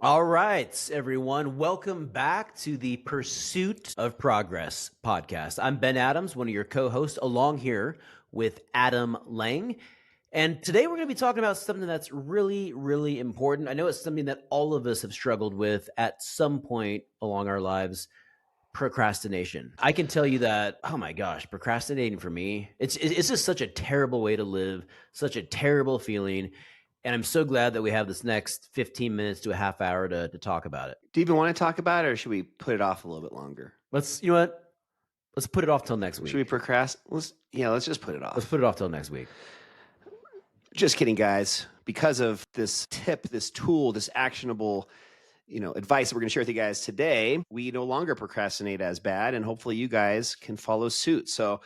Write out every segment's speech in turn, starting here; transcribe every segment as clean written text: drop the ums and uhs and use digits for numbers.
All right, everyone. Welcome back to the Pursuit of Progress podcast. I'm Ben Adams, one of your co-hosts, along here with Adam Lang. And today we're going to be talking about something that's really, really important. I know it's something that all of us have struggled with at some point along our lives. Procrastination. I can tell you that, oh my gosh, procrastinating for me, it's just such a terrible way to live, such a terrible feeling. And I'm so glad that we have this next 15 minutes to a half hour to talk about it. Do you even want to talk about it, or should we put it off a little bit longer? You know what? Let's put it off till next week. Should we procrastinate? Let's just put it off. Let's put it off till next week. Just kidding, guys. Because of this tip, this tool, this actionable, advice that we're going to share with you guys today, we no longer procrastinate as bad, and hopefully you guys can follow suit. So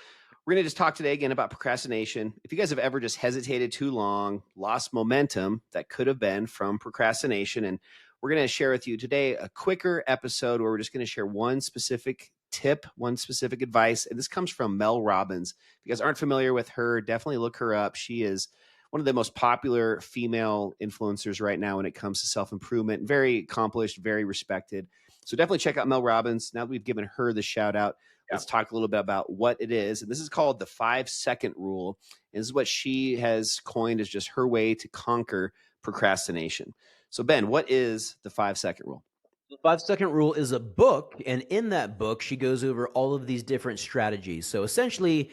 we're going to just talk today again about procrastination. If you guys have ever just hesitated too long, lost momentum, that could have been from procrastination. And we're going to share with you today a quicker episode where we're just going to share one specific tip, one specific advice. And this comes from Mel Robbins. If you guys aren't familiar with her, definitely look her up. She is one of the most popular female influencers right now when it comes to self-improvement. Very accomplished, very respected. So definitely check out Mel Robbins. Now that we've given her the shout out, let's talk a little bit about what it is. And this is called the 5-second rule. And this is what she has coined as just her way to conquer procrastination. So Ben, what is the 5-second rule? The 5-second rule is a book. And in that book, she goes over all of these different strategies. So essentially,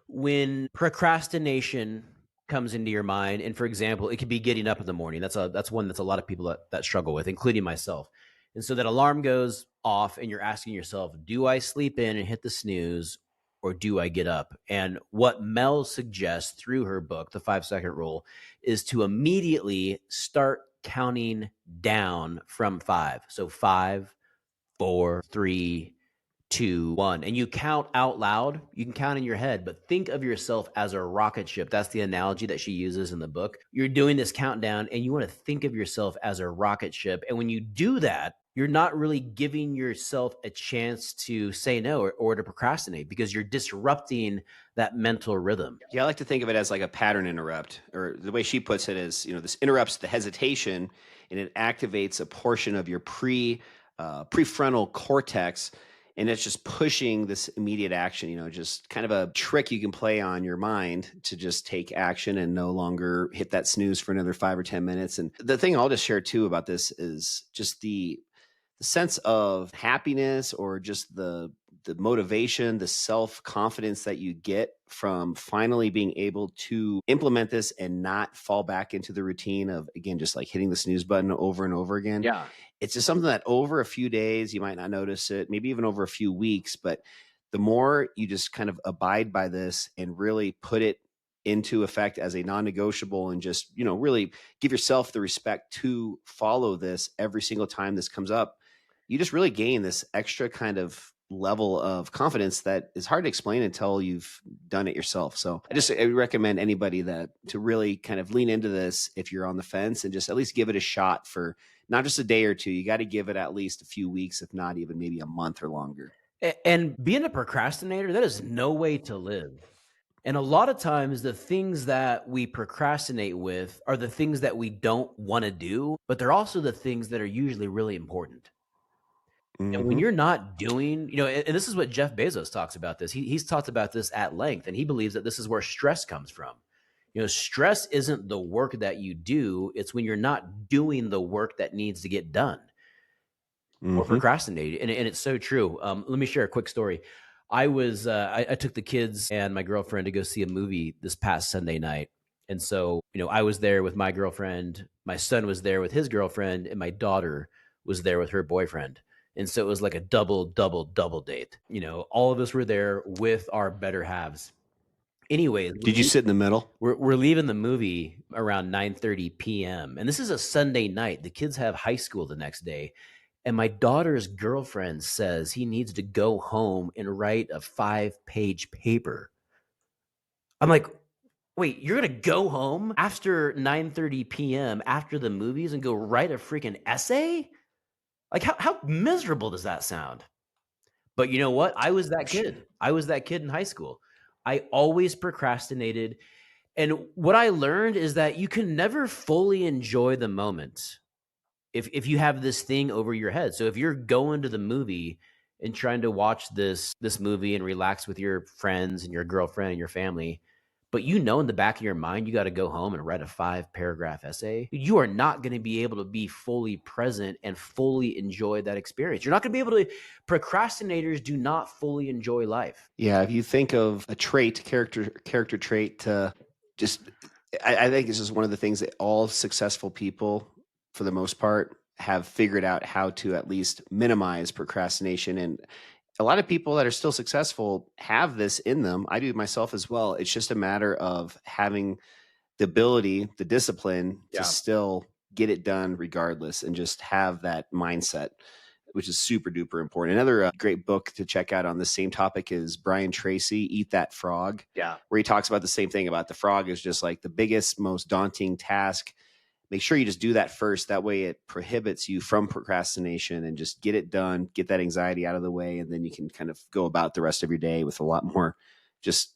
when procrastination comes into your mind, and for example, it could be getting up in the morning. That's one that's a lot of people that struggle with, including myself. And so that alarm goes off and you're asking yourself, do I sleep in and hit the snooze, or do I get up? And what Mel suggests through her book, the 5-second rule, is to immediately start counting down from 5. So 5, 4, 3, 2, 1. And you count out loud. You can count in your head, but think of yourself as a rocket ship. That's the analogy that she uses in the book. You're doing this countdown and you want to think of yourself as a rocket ship. And when you do that, you're not really giving yourself a chance to say no or to procrastinate, because you're disrupting that mental rhythm. Yeah, I like to think of it as like a pattern interrupt, or the way she puts it is, this interrupts the hesitation and it activates a portion of your prefrontal cortex. And it's just pushing this immediate action, just kind of a trick you can play on your mind to just take action and no longer hit that snooze for another 5 or 10 minutes. And the thing I'll just share too about this is just the sense of happiness, or just the motivation, the self-confidence that you get from finally being able to implement this and not fall back into the routine of, again, just like hitting the snooze button over and over again. Yeah. It's just something that over a few days, you might not notice it, maybe even over a few weeks, but the more you just kind of abide by this and really put it into effect as a non-negotiable, and just, really give yourself the respect to follow this every single time this comes up, you just really gain this extra kind of level of confidence that is hard to explain until you've done it yourself. So I recommend anybody to really kind of lean into this if you're on the fence, and just at least give it a shot for not just a day or two. You got to give it at least a few weeks, if not even maybe a month or longer. And being a procrastinator, that is no way to live. And a lot of times the things that we procrastinate with are the things that we don't want to do, but they're also the things that are usually really important. And when you're not doing, and this is what Jeff Bezos talks about this. He's talked about this at length, and he believes that this is where stress comes from. Stress isn't the work that you do. It's when you're not doing the work that needs to get done, or procrastinating. And it's so true. Let me share a quick story. I took the kids and my girlfriend to go see a movie this past Sunday night. And so, I was there with my girlfriend, my son was there with his girlfriend, and my daughter was there with her boyfriend. And so it was like a double date. All of us were there with our better halves. Anyways, Did you sit in the middle? We're leaving the movie around 9:30 p.m. And this is a Sunday night. The kids have high school the next day. And my daughter's girlfriend says he needs to go home and write a 5-page paper. I'm like, wait, you're going to go home after 9:30 p.m. after the movies and go write a freaking essay? Like, how miserable does that sound? But you know what? I was that kid. I was that kid in high school. I always procrastinated. And what I learned is that you can never fully enjoy the moment if you have this thing over your head. So if you're going to the movie and trying to watch this movie and relax with your friends and your girlfriend and your family, but you know in the back of your mind you got to go home and write a 5-paragraph essay, you are not going to be able to be fully present and fully enjoy that experience. You're not going to be able to. Procrastinators do not fully enjoy life. Yeah, if you think of a trait, character trait, to just, I think it's just one of the things that all successful people, for the most part, have figured out how to at least minimize procrastination. And a lot of people that are still successful have this in them. I do myself as well. It's just a matter of having the ability, the discipline to still get it done regardless, and just have that mindset, which is super duper important. Another great book to check out on the same topic is Brian Tracy, Eat That Frog, where he talks about the same thing about the frog is just like the biggest, most daunting task. Make sure you just do that first. That way it prohibits you from procrastination, and just get it done, get that anxiety out of the way. And then you can kind of go about the rest of your day with a lot more just,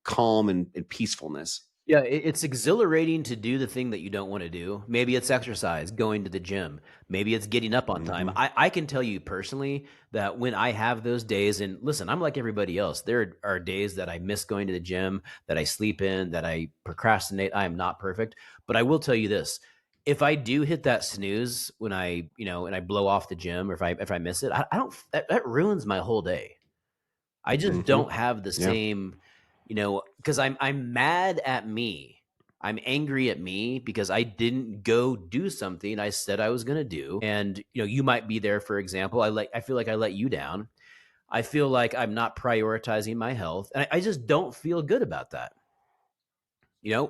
calm and peacefulness. Yeah, it's exhilarating to do the thing that you don't want to do. Maybe it's exercise, going to the gym. Maybe it's getting up on time. I can tell you personally that when I have those days, and listen, I'm like everybody else. There are days that I miss going to the gym, that I sleep in, that I procrastinate. I am not perfect. But I will tell you this. If I do hit that snooze when and I blow off the gym, or if I miss it, I don't, that ruins my whole day. I just don't have the Yeah. same, because I'm mad at me. I'm angry at me because I didn't go do something I said I was going to do. And you might be there, for example. I feel like I let you down. I feel like I'm not prioritizing my health, and I just don't feel good about that.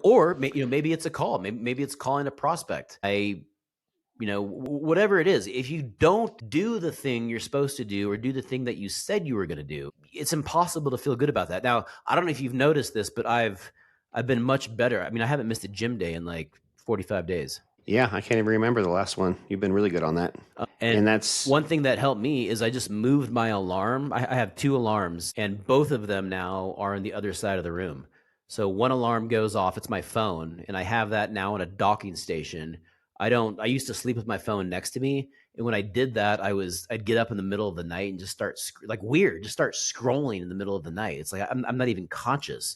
Or maybe it's a call. Maybe it's calling a prospect. Whatever it is, if you don't do the thing you're supposed to do, or do the thing that you said you were going to do, it's impossible to feel good about that. Now, I don't know if you've noticed this, but I've been much better. I mean, I haven't missed a gym day in like 45 days. Yeah, I can't even remember the last one. You've been really good on that. And that's one thing that helped me is I just moved my alarm. I have 2 alarms, and both of them now are on the other side of the room. So one alarm goes off, it's my phone, and I have that now on a docking station. I used to sleep with my phone next to me. And when I did that, I'd get up in the middle of the night and just start just start scrolling in the middle of the night. It's like I'm not even conscious.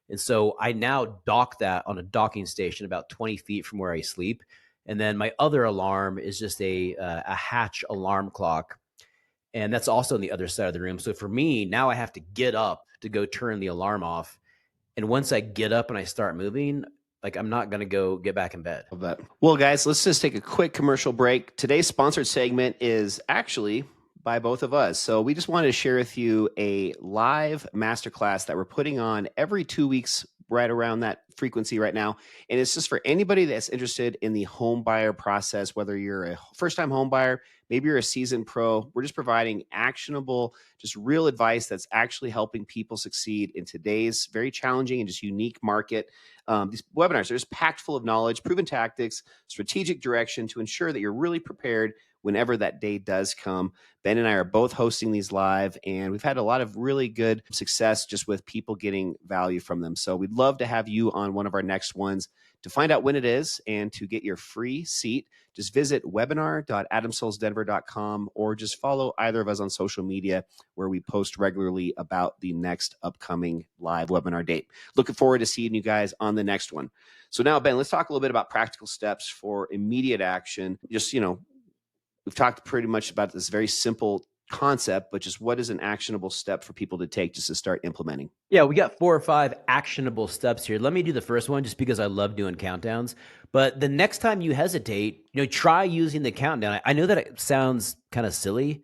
And so I now dock that on a docking station about 20 feet from where I sleep. And then my other alarm is just a hatch alarm clock. And that's also on the other side of the room. So for me, now I have to get up to go turn the alarm off. And once I get up and I start moving, like I'm not going to go get back in bed. Love that. Well, guys, let's just take a quick commercial break. Today's sponsored segment is actually by both of us. So we just wanted to share with you a live masterclass that we're putting on every 2 weeks, right around that frequency right now. And it's just for anybody that's interested in the home buyer process, whether you're a first-time home buyer, maybe you're a seasoned pro. We're just providing actionable, just real advice that's actually helping people succeed in today's very challenging and just unique market. These webinars are just packed full of knowledge, proven tactics, strategic direction to ensure that you're really prepared whenever that day does come. Ben and I are both hosting these live, and we've had a lot of really good success just with people getting value from them. So we'd love to have you on one of our next ones. To find out when it is and to get your free seat, just visit webinar.adamsoulsdenver.com, or just follow either of us on social media, where we post regularly about the next upcoming live webinar date. Looking forward to seeing you guys on the next one. So now, Ben, let's talk a little bit about practical steps for immediate action. Just, we've talked pretty much about this very simple concept, but just what is an actionable step for people to take just to start implementing? Yeah, we got 4 or 5 actionable steps here. Let me do the first one just because I love doing countdowns. But the next time you hesitate, try using the countdown. I know that it sounds kind of silly,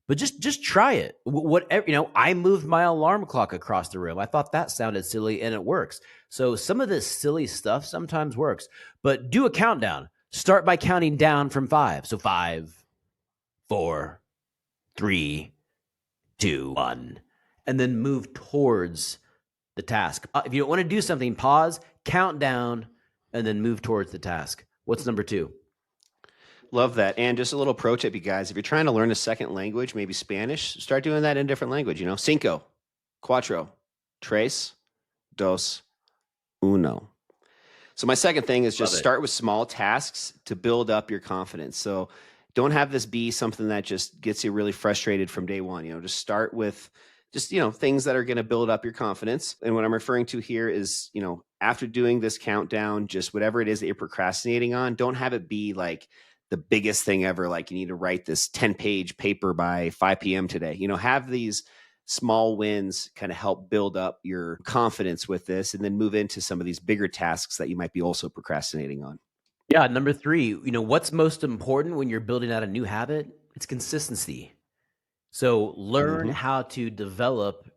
but just try it. Whatever, I moved my alarm clock across the room. I thought that sounded silly, and it works. So some of this silly stuff sometimes works, but do a countdown. Start by counting down from 5. So 5, 4, 3, 2, 1, and then move towards the task. If you don't want to do something, pause, count down, and then move towards the task. What's number 2? Love that. And just a little pro tip, you guys. If you're trying to learn a second language, maybe Spanish, start doing that in a different language. Cinco, cuatro, tres, dos, uno. So my second thing is Love just it. start with small tasks to build up your confidence. So don't have this be something that just gets you really frustrated from day one. Just start with just, things that are going to build up your confidence. And what I'm referring to here is, after doing this countdown, just whatever it is that you're procrastinating on, don't have it be like the biggest thing ever. Like you need to write this 10-page paper by 5 p.m. today. Have these small wins kind of help build up your confidence with this and then move into some of these bigger tasks that you might be also procrastinating on. Yeah, number 3, what's most important when you're building out a new habit? It's consistency. So learn Mm-hmm. how to develop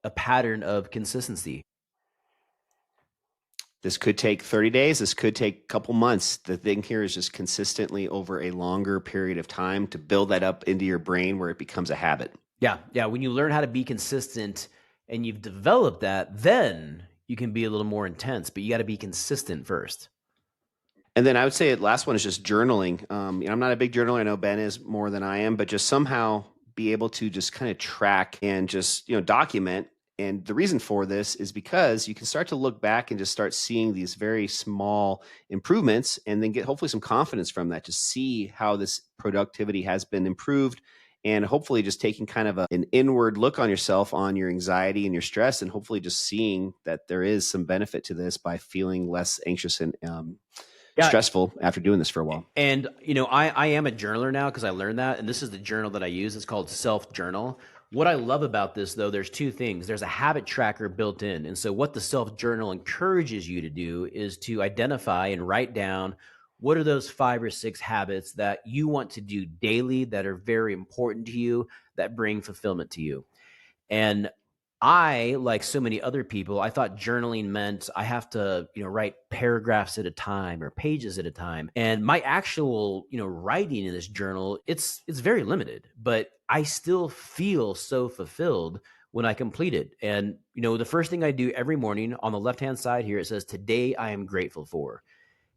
a pattern of consistency. This could take 30 days. This could take a couple months. The thing here is just consistently over a longer period of time to build that up into your brain where it becomes a habit. Yeah, yeah. When you learn how to be consistent and you've developed that, then you can be a little more intense, but you got to be consistent first. And then I would say the last one is just journaling. I'm not a big journaler. I know Ben is more than I am, but just somehow be able to just kind of track and just, document. And the reason for this is because you can start to look back and just start seeing these very small improvements and then get hopefully some confidence from that to see how this productivity has been improved. And hopefully just taking kind of an inward look on yourself, on your anxiety and your stress, and hopefully just seeing that there is some benefit to this by feeling less anxious and Yeah. stressful after doing this for a while. And, I am a journaler now because I learned that. And this is the journal that I use. It's called Self Journal. What I love about this, though, there's two things. There's a habit tracker built in. And so, what the Self Journal encourages you to do is to identify and write down what are those 5 or 6 habits that you want to do daily that are very important to you, that bring fulfillment to you. And I, like so many other people, I thought journaling meant I have to, write paragraphs at a time or pages at a time. And my actual, writing in this journal, it's very limited, but I still feel so fulfilled when I complete it. And, the first thing I do every morning on the left-hand side here, it says, "Today I am grateful for."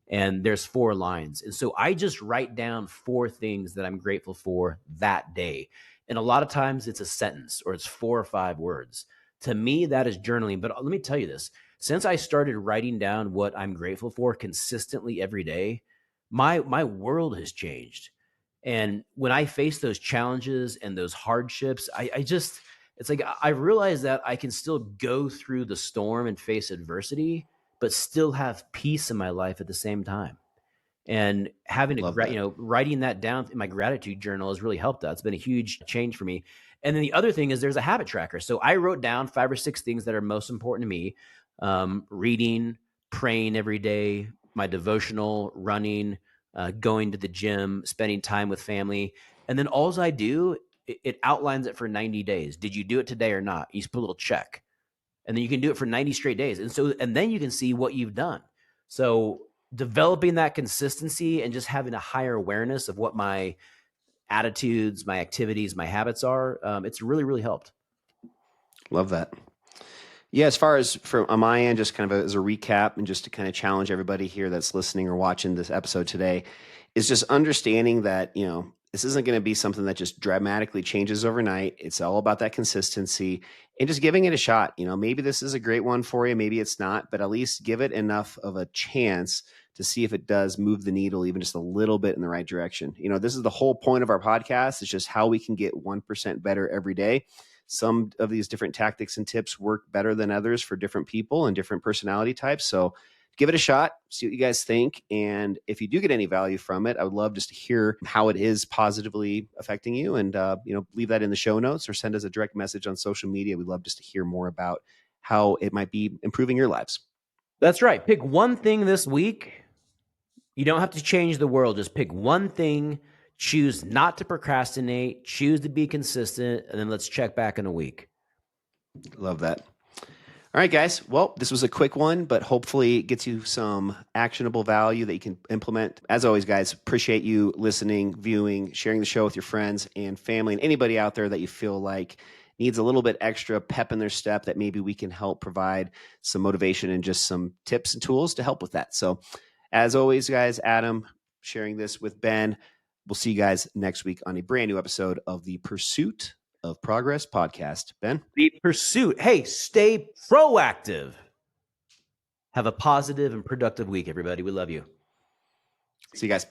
And there's 4 lines. And so I just write down 4 things that I'm grateful for that day. And a lot of times it's a sentence or it's 4 or 5 words. To me, that is journaling. But let me tell you this, since I started writing down what I'm grateful for consistently every day, my world has changed. And when I face those challenges and those hardships, I just, it's like I realize that I can still go through the storm and face adversity, but still have peace in my life at the same time. And having Love that. writing that down in my gratitude journal has really helped that. It's been a huge change for me. And then the other thing is there's a habit tracker. So I wrote down 5 or 6 things that are most important to me: reading, praying every day, my devotional, running, going to the gym, spending time with family. And then all I do, it outlines it for 90 days. Did you do it today or not? You just put a little check, and then you can do it for 90 straight days. And then you can see what you've done. So developing that consistency and just having a higher awareness of what my attitudes, my activities, my habits are, it's really, really helped. Love that. Yeah, as far as from on my end, just kind of as a recap and just to kind of challenge everybody here that's listening or watching this episode today, is just understanding that, this isn't going to be something that just dramatically changes overnight. It's all about that consistency and just giving it a shot. Maybe this is a great one for you, maybe it's not, but at least give it enough of a chance to see if it does move the needle even just a little bit in the right direction. This is the whole point of our podcast. It's just how we can get 1% better every day. Some of these different tactics and tips work better than others for different people and different personality types. So give it a shot, see what you guys think. And if you do get any value from it, I would love just to hear how it is positively affecting you. And, leave that in the show notes or send us a direct message on social media. We'd love just to hear more about how it might be improving your lives. That's right. Pick one thing this week. You don't have to change the world. Just pick one thing, choose not to procrastinate, choose to be consistent, and then let's check back in a week. Love that. All right, guys. Well, this was a quick one, but hopefully it gets you some actionable value that you can implement. As always, guys, appreciate you listening, viewing, sharing the show with your friends and family and anybody out there that you feel like needs a little bit extra pep in their step that maybe we can help provide some motivation and just some tips and tools to help with that. So as always, guys, Adam sharing this with Ben. We'll see you guys next week on a brand new episode of the Pursuit of Progress podcast. Ben? The pursuit. Hey, stay proactive. Have a positive and productive week, everybody. We love you. See you guys.